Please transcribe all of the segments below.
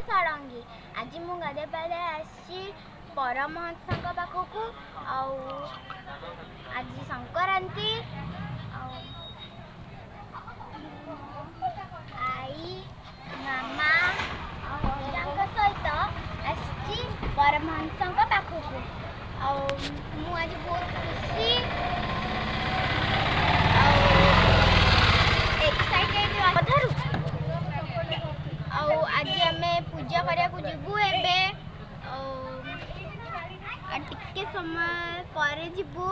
ଷଡ଼ଙ୍ଗୀ। ଆଜି ମୁଁ ଗାଧୋଇ ପାଧୋଇ ଆସିଛି ପରମହଂସଙ୍କ ପାଖକୁ। ଆଉ ଆଜି ସଂକ୍ରାନ୍ତି। ଆଉ ଆଈ ମାମା ଆଉ ଅଜାଙ୍କ ସହିତ ଆସିଛି ପରମହଂସଙ୍କ ପାଖକୁ। ଆଉ ମୁଁ ଆଜି ବହୁତ ଖୁସି ଆଉ ଏକ୍ସାଇଟେଡ୍ ଅଧାରୁ। ଆଉ ଆଜି ଆମେ ପୂଜା କରିବାକୁ ଯିବୁ ଏବେ। ଆଉ ଟିକେ ସମୟ ପରେ ଯିବୁ।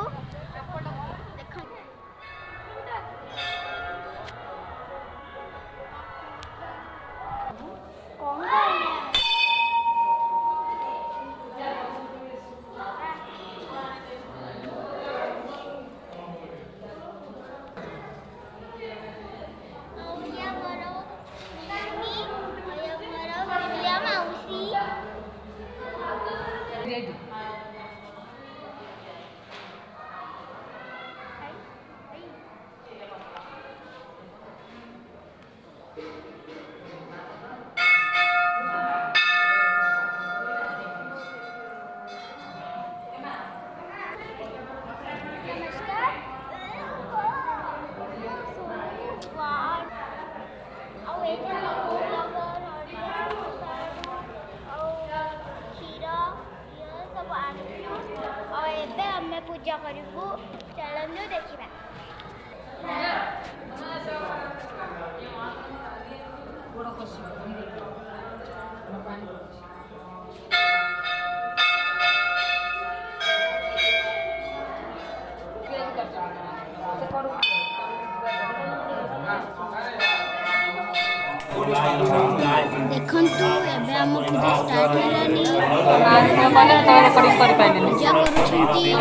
ଏବେ ଆମେ ପୂଜା କରିବୁ। ଚାଲନ୍ତୁ ଦେଖିବା। ଦେଖନ୍ତୁ ଏବେ ଆମ ପୂଜା ଷ୍ଟାର୍ଟ ହେଲାନି। ପୂଜା କରୁଛନ୍ତି।